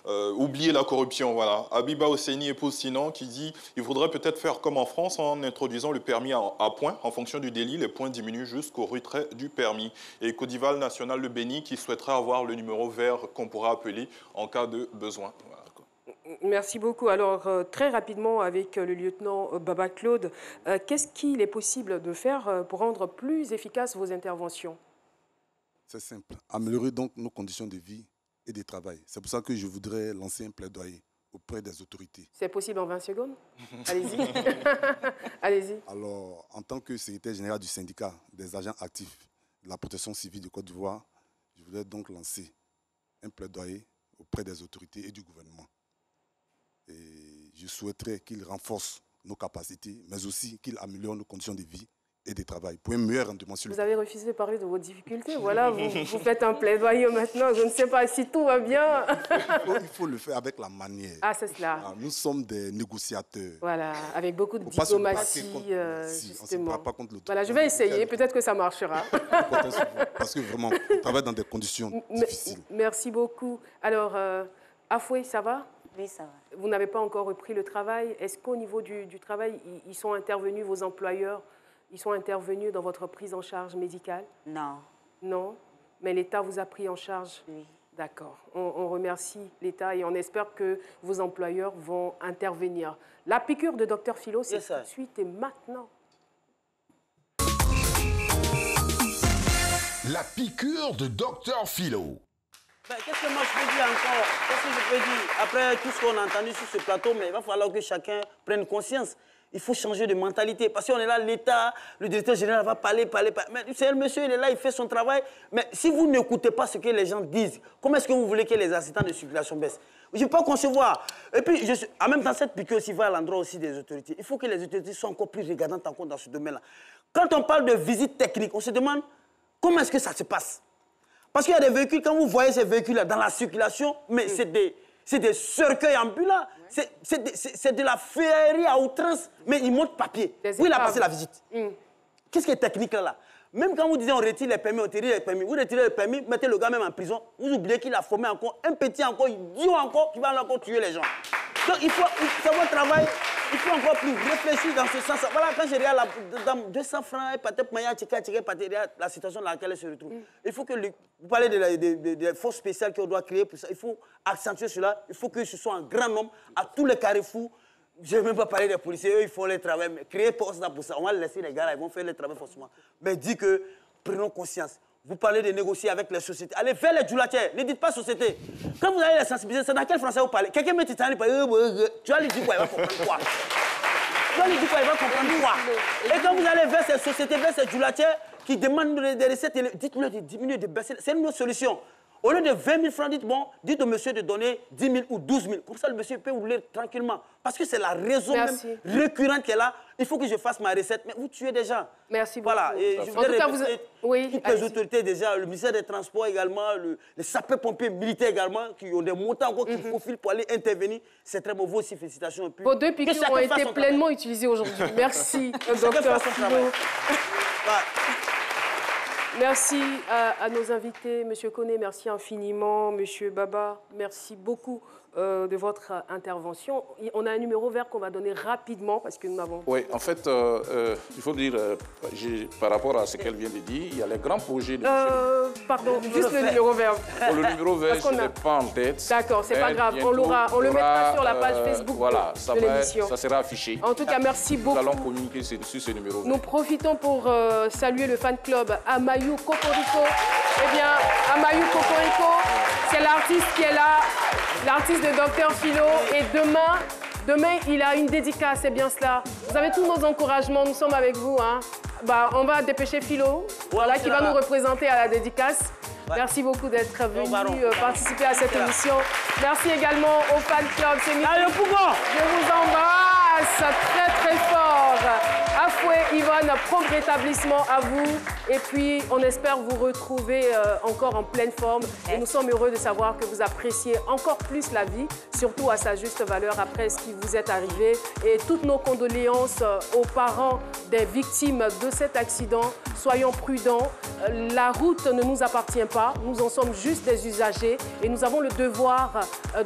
oublier la corruption. Voilà. Abiba Osseni épouse Sinan qui dit il faudrait peut-être faire comme en France en introduisant le permis à points. En fonction du délit, les points diminuent jusqu'au retrait du permis. Et Codival National Le Béni qui souhaiterait avoir le numéro vert qu'on pourra appeler en cas de besoin. Voilà. Merci beaucoup. Alors, très rapidement, avec le lieutenant Baba Claude, qu'est-ce qu'il est possible de faire pour rendre plus efficaces vos interventions? C'est simple. Améliorer donc nos conditions de vie et de travail. C'est pour ça que je voudrais lancer un plaidoyer auprès des autorités. C'est possible en 20 secondes? Allez-y. Allez-y. Alors, en tant que secrétaire général du syndicat des agents actifs de la protection civile de Côte d'Ivoire, je voudrais donc lancer un plaidoyer auprès des autorités et du gouvernement. Et je souhaiterais qu'ils renforcent nos capacités, mais aussi qu'ils améliorent nos conditions de vie et de travail pour un meilleur rendement sur le terrain. Vous avez refusé de parler de vos difficultés. Voilà, vous faites un plaidoyer maintenant. Je ne sais pas si tout va bien. Il faut le faire avec la manière. Ah, c'est cela. Nous sommes des négociateurs. Voilà, avec beaucoup de diplomatie, justement. On ne pas contre l'autre. Voilà, je vais essayer. Peut-être que ça marchera. Parce que vraiment, on travaille dans des conditions difficiles. Merci beaucoup. Alors, Afoué, ça va? Oui, ça va. Vous n'avez pas encore repris le travail. Est-ce qu'au niveau du travail, ils sont intervenus, vos employeurs, ils sont intervenus dans votre prise en charge médicale? Non. Non? Mais l'État vous a pris en charge? Oui. D'accord. On remercie l'État et on espère que vos employeurs vont intervenir. La piqûre de Dr Philo, c'est tout de suite et maintenant. La piqûre de Dr Philo. Ben, qu'est-ce que moi je peux dire encore? Qu'est-ce que je peux dire? Après tout ce qu'on a entendu sur ce plateau, mais il va falloir que chacun prenne conscience. Il faut changer de mentalité. Parce qu'on est là, l'État, le directeur général va parler. Mais c'est le monsieur, il est là, il fait son travail. Mais si vous n'écoutez pas ce que les gens disent, comment est-ce que vous voulez que les accidents de circulation baissent? Je ne peux pas concevoir. Et puis, en même temps, cette piqûre aussi va à l'endroit aussi des autorités. Il faut que les autorités soient encore plus regardantes encore dans ce domaine-là. Quand on parle de visite technique, on se demande comment est-ce que ça se passe. Parce qu'il y a des véhicules, quand vous voyez ces véhicules-là dans la circulation, mais c'est des cercueils ambulants, c'est de la féerie à outrance, mais ils montent papier. Où il a passé la visite? Qu'est-ce qui est technique là? Même quand vous disiez on retire les permis, on retire les permis, vous retirez les permis, mettez le gars même en prison, vous oubliez qu'il a formé encore un petit encore, idiot encore, qui va encore tuer les gens. Donc il faut, c'est votre travail, il faut encore plus réfléchir dans ce sens. Voilà, quand je regarde dans 200 francs, peut-être la situation dans laquelle elle se retrouve. Il faut que, vous parlez des forces spéciales qu'on doit créer pour ça, il faut accentuer cela, il faut que ce soit un grand nombre à tous les carrefours. Je ne vais même pas parler des policiers, eux ils font le travail, mais créer poste là pour ça, on va laisser les gars là, ils vont faire le travail forcément. Mais dis que, prenons conscience. Vous parlez de négocier avec les sociétés. Allez vers les djoulatières. Ne dites pas société. Quand vous allez les sensibiliser, c'est dans quel français vous parlez? Quelqu'un me dit, tu vas lui dire quoi? Il va comprendre quoi? Tu vas lui dire quoi? Il va comprendre quoi? Et quand vous allez vers ces sociétés, vers ces djoulatières qui demandent des recettes, dites-leur de diminuer, de baisser. C'est une autre solution. Au lieu de 20 000 francs, dites au monsieur de donner 10 000 ou 12 000. Comme ça, le monsieur peut rouler tranquillement. Parce que c'est la raison même récurrente qu'elle a. Il faut que je fasse ma recette. Mais vous tuez des gens. Merci beaucoup. Voilà. Et je voudrais toutes les autorités déjà, le ministère des Transports également, les sapeurs-pompiers militaires également, qui ont des montants encore qu'il faut filer pour aller intervenir. C'est très mauvais aussi. Félicitations. Vos 2 piqûres ont été pleinement utilisées aujourd'hui. Merci, docteur Philo. Merci à nos invités, M. Koné, merci infiniment, M. Baba, merci beaucoup de votre intervention. On a un numéro vert qu'on va donner rapidement parce que nous n'avons... Oui, en fait, il faut dire, par rapport à ce qu'elle vient de dire, il y a les grands projets de... Pardon, juste le numéro vert. Pour le numéro vert, je ne l'ai pas en tête. D'accord, c'est pas grave, on le mettra sur la page Facebook de l'émission. Ça sera affiché. En tout cas, merci beaucoup. Nous allons communiquer sur ce numéro vert. Nous profitons pour saluer le fan club Amayou Cocorico. Eh bien, Amayou Cocorico, c'est l'artiste qui est là, l'artiste de Dr Philo. Et demain, il a une dédicace, c'est bien cela. Vous avez tous nos encouragements, nous sommes avec vous. Hein. Bah, on va dépêcher Philo, voilà, qui va nous représenter à la dédicace. Merci beaucoup d'être venu participer à cette émission. Merci également au fan club. Allez, je vous embrasse très très fort. Afoué, Yvonne, prompt rétablissement à vous. Et puis, on espère vous retrouver encore en pleine forme. Et nous sommes heureux de savoir que vous appréciez encore plus la vie, surtout à sa juste valeur après ce qui vous est arrivé. Et toutes nos condoléances aux parents des victimes de cet accident. Soyons prudents. La route ne nous appartient pas. Nous en sommes juste des usagers. Et nous avons le devoir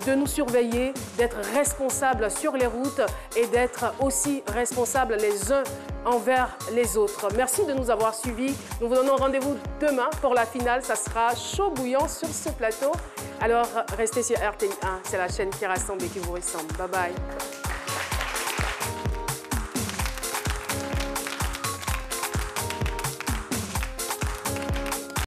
de nous surveiller, d'être responsables sur les routes et d'être aussi responsables les uns envers les autres. Merci de nous avoir suivis. Nous vous donnons rendez-vous demain pour la finale. Ça sera chaud bouillant sur ce plateau. Alors, restez sur RTI1. C'est la chaîne qui rassemble et qui vous ressemble. Bye bye.